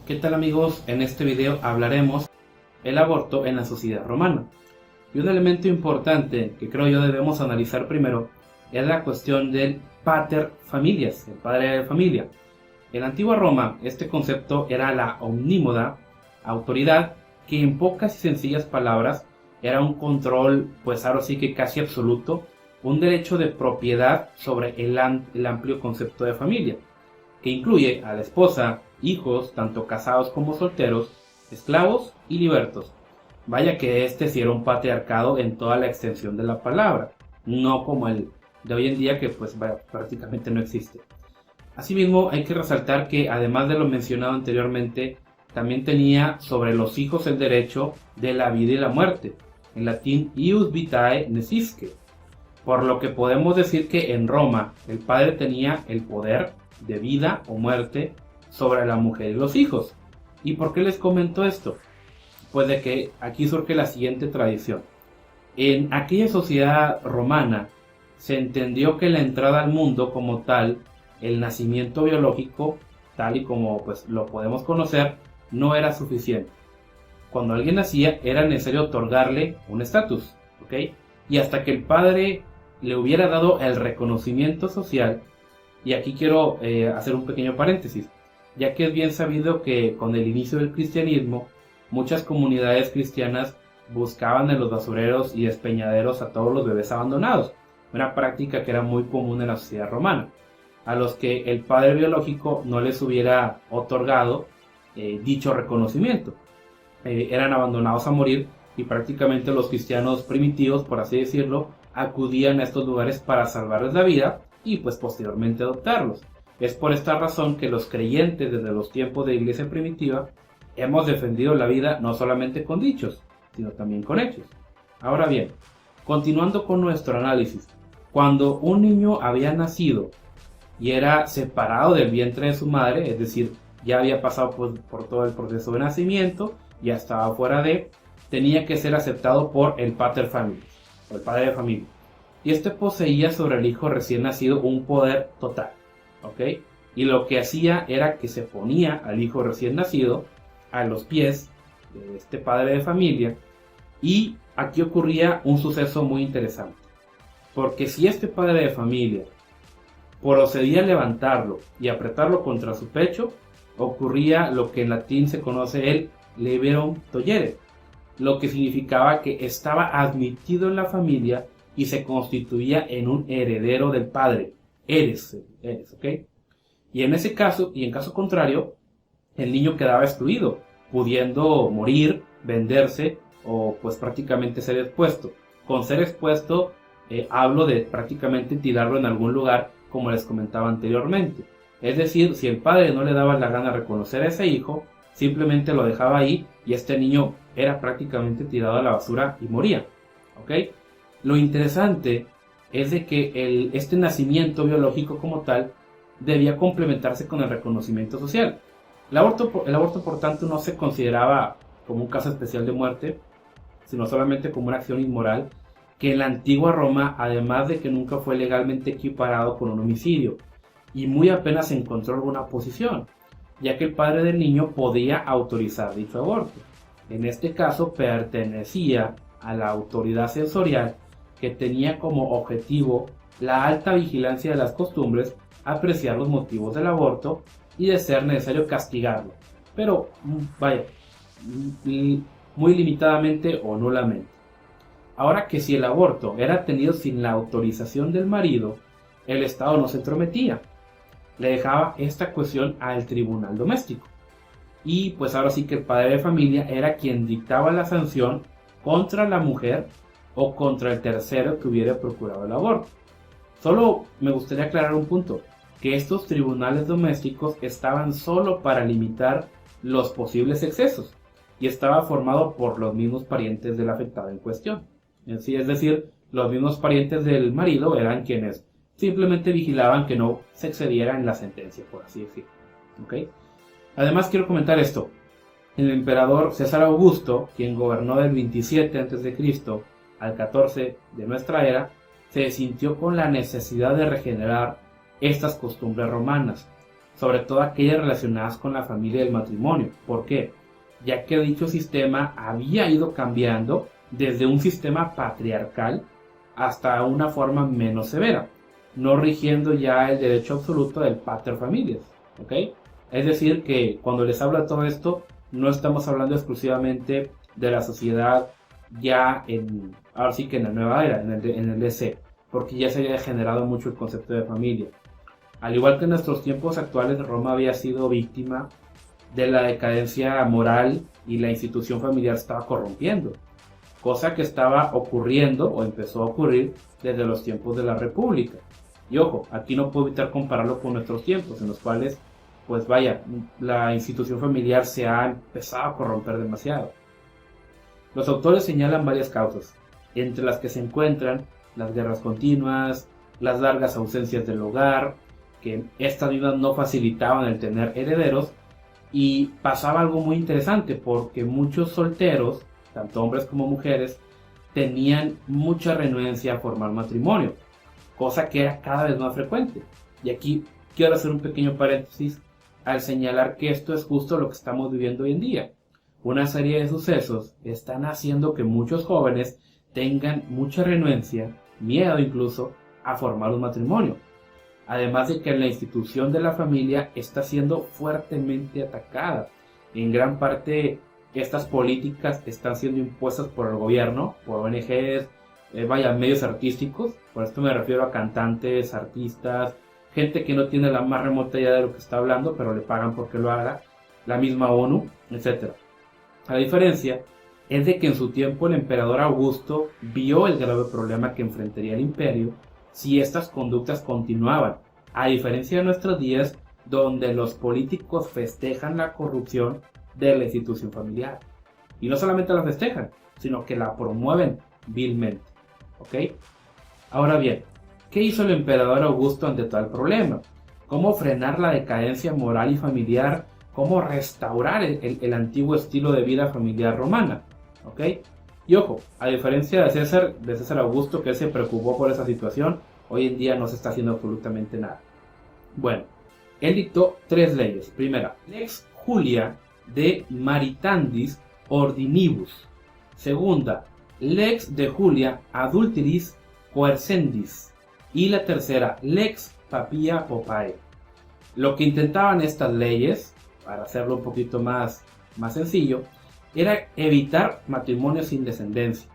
¿Qué tal amigos? En este video hablaremos el aborto en la sociedad romana. Y un elemento importante que creo yo debemos analizar primero es la cuestión del pater familias, el padre de familia. En la antigua Roma este concepto era la omnímoda, autoridad, que en pocas y sencillas palabras era un control, pues ahora sí que casi absoluto, un derecho de propiedad sobre el amplio concepto de familia, que incluye a la esposa, hijos, tanto casados como solteros, esclavos y libertos. Vaya que este sí era un patriarcado en toda la extensión de la palabra, no como el de hoy en día que pues prácticamente no existe. Asimismo, hay que resaltar que además de lo mencionado anteriormente, también tenía sobre los hijos el derecho de la vida y la muerte, en latín ius vitae necisque, por lo que podemos decir que en Roma el padre tenía el poder de vida o muerte sobre la mujer y los hijos. ¿Y por qué les comento esto? Pues de que aquí surge la siguiente tradición. En aquella sociedad romana se entendió que la entrada al mundo como tal, el nacimiento biológico, tal y como pues lo podemos conocer, no era suficiente. Cuando alguien nacía era necesario otorgarle un estatus, ¿ok? Y hasta que el padre le hubiera dado el reconocimiento social, y aquí quiero hacer un pequeño paréntesis, ya que es bien sabido que con el inicio del cristianismo, muchas comunidades cristianas buscaban en los basureros y despeñaderos a todos los bebés abandonados, una práctica que era muy común en la sociedad romana, a los que el padre biológico no les hubiera otorgado dicho reconocimiento. Eran abandonados a morir y prácticamente los cristianos primitivos, por así decirlo, acudían a estos lugares para salvarles la vida y pues posteriormente adoptarlos. Es por esta razón que los creyentes desde los tiempos de la iglesia primitiva hemos defendido la vida no solamente con dichos, sino también con hechos. Ahora bien, continuando con nuestro análisis, cuando un niño había nacido y era separado del vientre de su madre, es decir, ya había pasado por todo el proceso de nacimiento, ya estaba fuera tenía que ser aceptado por el pater familias, o el padre de familia. Y este poseía sobre el hijo recién nacido un poder total, ¿ok? Y lo que hacía era que se ponía al hijo recién nacido a los pies de este padre de familia, y aquí ocurría un suceso muy interesante, porque si este padre de familia procedía a levantarlo y apretarlo contra su pecho, ocurría lo que en latín se conoce el liberum tollere, lo que significaba que estaba admitido en la familia y se constituía en un heredero del padre. Eres, ¿ok? Y en ese caso, y en caso contrario, el niño quedaba excluido, pudiendo morir, venderse o pues prácticamente ser expuesto. Con ser expuesto hablo de prácticamente tirarlo en algún lugar, como les comentaba anteriormente. Es decir, si el padre no le daba la gana de reconocer a ese hijo, simplemente lo dejaba ahí y este niño era prácticamente tirado a la basura y moría, ¿ok? Lo interesante es de que este nacimiento biológico como tal debía complementarse con el reconocimiento social. El aborto, por tanto, no se consideraba como un caso especial de muerte, sino solamente como una acción inmoral que en la antigua Roma, además de que nunca fue legalmente equiparado con un homicidio, y muy apenas encontró alguna oposición, ya que el padre del niño podía autorizar dicho aborto. En este caso pertenecía a la autoridad censorial, que tenía como objetivo la alta vigilancia de las costumbres, apreciar los motivos del aborto y de ser necesario castigarlo, pero vaya, muy limitadamente o nulamente. Ahora que si el aborto era tenido sin la autorización del marido, el Estado no se entrometía, le dejaba esta cuestión al tribunal doméstico. Y pues ahora sí que el padre de familia era quien dictaba la sanción contra la mujer o contra el tercero que hubiera procurado el aborto. Solo me gustaría aclarar un punto, que estos tribunales domésticos estaban solo para limitar los posibles excesos y estaba formado por los mismos parientes del afectado en cuestión. Es decir, los mismos parientes del marido eran quienes simplemente vigilaban que no se excediera en la sentencia, por así decirlo. ¿Okay? Además quiero comentar esto. El emperador César Augusto, quien gobernó del 27 a.C. al 14 de nuestra era, se sintió con la necesidad de regenerar estas costumbres romanas, sobre todo aquellas relacionadas con la familia y el matrimonio. ¿Por qué? Ya que dicho sistema había ido cambiando desde un sistema patriarcal hasta una forma menos severa, no rigiendo ya el derecho absoluto del pater familias, ¿ok? Es decir, que cuando les hablo de todo esto, no estamos hablando exclusivamente de la sociedad ya ahora sí que en la nueva era, en el DC, porque ya se había degenerado mucho el concepto de familia. Al igual que en nuestros tiempos actuales, Roma había sido víctima de la decadencia moral y la institución familiar estaba corrompiendo, cosa que estaba ocurriendo o empezó a ocurrir desde los tiempos de la República. Y ojo, aquí no puedo evitar compararlo con nuestros tiempos, en los cuales, pues vaya, la institución familiar se ha empezado a corromper demasiado. Los autores señalan varias causas, entre las que se encuentran las guerras continuas, las largas ausencias del hogar, que estas vidas no facilitaban el tener herederos, y pasaba algo muy interesante porque muchos solteros, tanto hombres como mujeres, tenían mucha renuencia a formar matrimonio, cosa que era cada vez más frecuente. Y aquí quiero hacer un pequeño paréntesis al señalar que esto es justo lo que estamos viviendo hoy en día. Una serie de sucesos están haciendo que muchos jóvenes tengan mucha renuencia, miedo incluso, a formar un matrimonio. Además de que la institución de la familia está siendo fuertemente atacada. En gran parte, estas políticas están siendo impuestas por el gobierno, por ONGs, medios artísticos. Por esto me refiero a cantantes, artistas, gente que no tiene la más remota idea de lo que está hablando, pero le pagan porque lo haga, la misma ONU, etc. La diferencia es de que en su tiempo el emperador Augusto vio el grave problema que enfrentaría el imperio si estas conductas continuaban, a diferencia de nuestros días donde los políticos festejan la corrupción de la institución familiar. Y no solamente la festejan, sino que la promueven vilmente. ¿Ok? Ahora bien, ¿qué hizo el emperador Augusto ante tal problema? ¿Cómo frenar la decadencia moral y familiar? ¿Cómo restaurar el antiguo estilo de vida familiar romana? ¿Ok? Y ojo, a diferencia de César Augusto, que él se preocupó por esa situación, hoy en día no se está haciendo absolutamente nada. Bueno, él dictó 3 leyes. Primera, Lex Julia de Maritandis Ordinibus. Segunda, Lex de Julia Adulteris Coercendis. Y la tercera, Lex Papia Popae. Lo que intentaban estas leyes, para hacerlo un poquito más sencillo, era evitar matrimonios sin descendencia,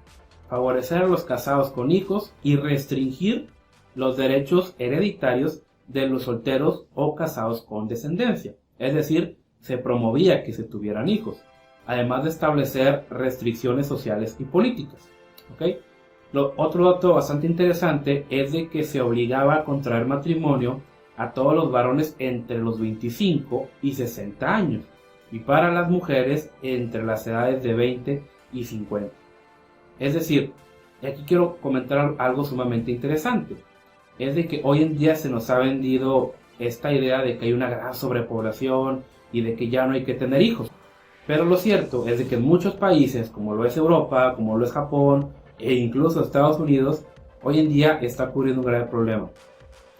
favorecer a los casados con hijos y restringir los derechos hereditarios de los solteros o casados con descendencia. Es decir, se promovía que se tuvieran hijos, además de establecer restricciones sociales y políticas. ¿Okay? Otro dato bastante interesante es de que se obligaba a contraer matrimonio a todos los varones entre los 25 y 60 años, y para las mujeres entre las edades de 20 y 50. Es decir, y aquí quiero comentar algo sumamente interesante, es de que hoy en día se nos ha vendido esta idea de que hay una gran sobrepoblación y de que ya no hay que tener hijos. Pero lo cierto es de que en muchos países, como lo es Europa, como lo es Japón e incluso Estados Unidos, hoy en día está ocurriendo un grave problema.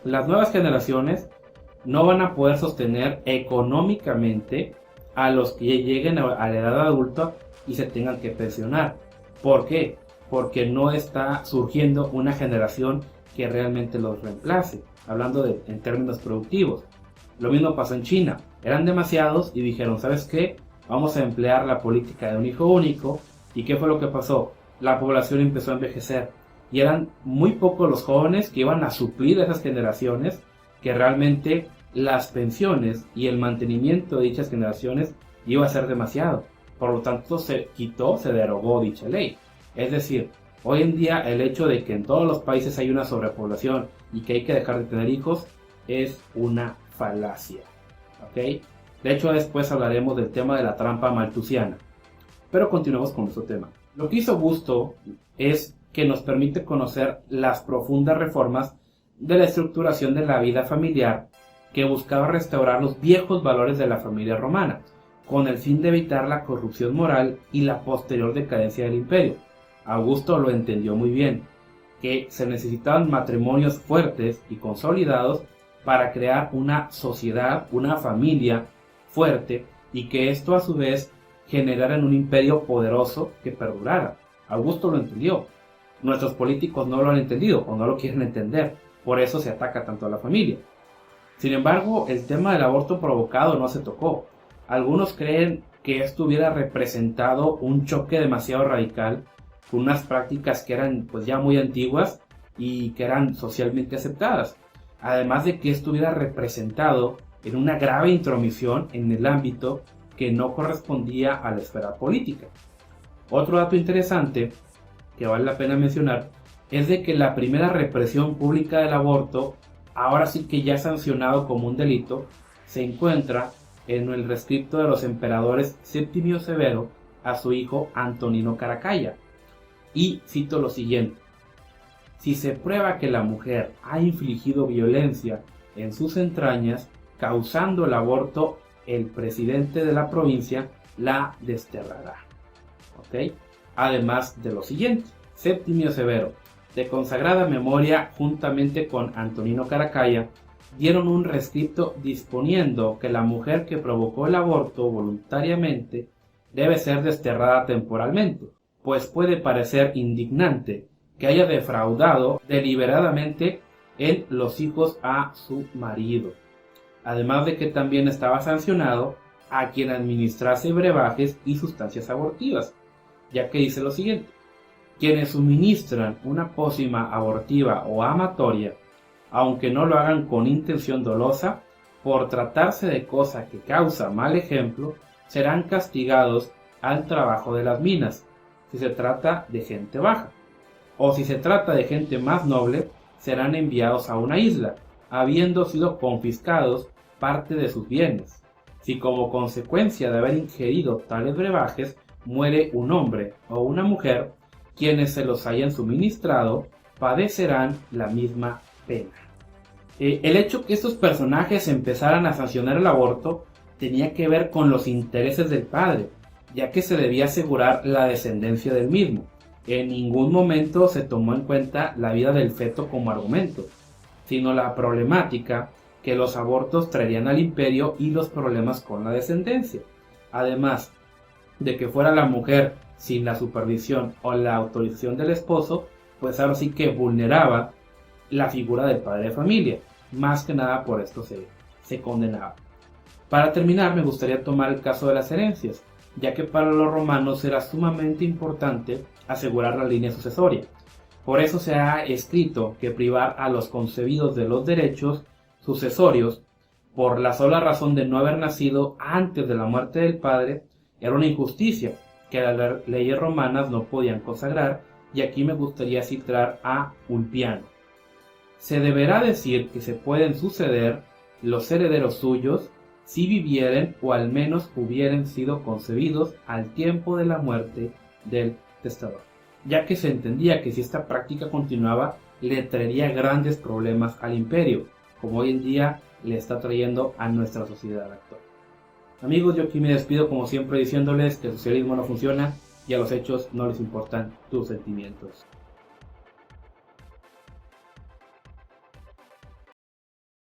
Las nuevas generaciones no van a poder sostener económicamente a los que lleguen a la edad adulta y se tengan que pensionar. ¿Por qué? Porque no está surgiendo una generación que realmente los reemplace, hablando en términos productivos. Lo mismo pasó en China, eran demasiados y dijeron, ¿sabes qué? Vamos a emplear la política de un hijo único. ¿Y qué fue lo que pasó? La población empezó a envejecer y eran muy pocos los jóvenes que iban a suplir a esas generaciones, que realmente las pensiones y el mantenimiento de dichas generaciones iba a ser demasiado. Por lo tanto se derogó dicha ley. Es decir, hoy en día el hecho de que en todos los países hay una sobrepoblación y que hay que dejar de tener hijos es una falacia. ¿Ok? De hecho, después hablaremos del tema de la trampa malthusiana. Pero continuemos con nuestro tema. Lo que hizo Augusto es que nos permite conocer las profundas reformas de la estructuración de la vida familiar que buscaba restaurar los viejos valores de la familia romana, con el fin de evitar la corrupción moral y la posterior decadencia del imperio. Augusto lo entendió muy bien, que se necesitaban matrimonios fuertes y consolidados para crear una sociedad, una familia fuerte, y que esto a su vez generara un imperio poderoso que perdurara. Augusto lo entendió. Nuestros políticos no lo han entendido o no lo quieren entender. Por eso se ataca tanto a la familia. Sin embargo, el tema del aborto provocado no se tocó. Algunos creen que esto hubiera representado un choque demasiado radical con unas prácticas que eran pues ya muy antiguas y que eran socialmente aceptadas. Además de que esto hubiera representado en una grave intromisión en el ámbito que no correspondía a la esfera política. Otro dato interesante que vale la pena mencionar es de que la primera represión pública del aborto, ahora sí que ya sancionado como un delito, se encuentra en el rescripto de los emperadores Septimio Severo a su hijo Antonino Caracalla. Y cito lo siguiente: si se prueba que la mujer ha infligido violencia en sus entrañas, causando el aborto, el presidente de la provincia la desterrará. ¿Ok? Además de lo siguiente: Septimio Severo, de consagrada memoria, juntamente con Antonino Caracalla, dieron un rescripto disponiendo que la mujer que provocó el aborto voluntariamente debe ser desterrada temporalmente, pues puede parecer indignante que haya defraudado deliberadamente en los hijos a su marido. Además de que también estaba sancionado a quien administrase brebajes y sustancias abortivas, ya que dice lo siguiente: quienes suministran una pócima abortiva o amatoria, aunque no lo hagan con intención dolosa, por tratarse de cosa que causa mal ejemplo, serán castigados al trabajo de las minas, si se trata de gente baja, o si se trata de gente más noble, serán enviados a una isla, habiendo sido confiscados parte de sus bienes. Si como consecuencia de haber ingerido tales brebajes muere un hombre o una mujer, quienes se los hayan suministrado padecerán la misma pena. El hecho que estos personajes empezaran a sancionar el aborto tenía que ver con los intereses del padre, ya que se debía asegurar la descendencia del mismo. En ningún momento se tomó en cuenta la vida del feto como argumento, sino la problemática que los abortos traerían al imperio y los problemas con la descendencia. Además de que fuera la mujer sin la supervisión o la autorización del esposo, pues ahora sí que vulneraba la figura del padre de familia. Más que nada por esto se condenaba. Para terminar, me gustaría tomar el caso de las herencias, ya que para los romanos era sumamente importante asegurar la línea sucesoria. Por eso se ha escrito que privar a los concebidos de los derechos sucesorios por la sola razón de no haber nacido antes de la muerte del padre era una injusticia que las leyes romanas no podían consagrar, y aquí me gustaría citar a Ulpiano. Se deberá decir que se pueden suceder los herederos suyos si vivieren o al menos hubieren sido concebidos al tiempo de la muerte del testador, ya que se entendía que si esta práctica continuaba le traería grandes problemas al imperio, como hoy en día le está trayendo a nuestra sociedad actual. Amigos, yo aquí me despido como siempre diciéndoles que el socialismo no funciona y a los hechos no les importan tus sentimientos.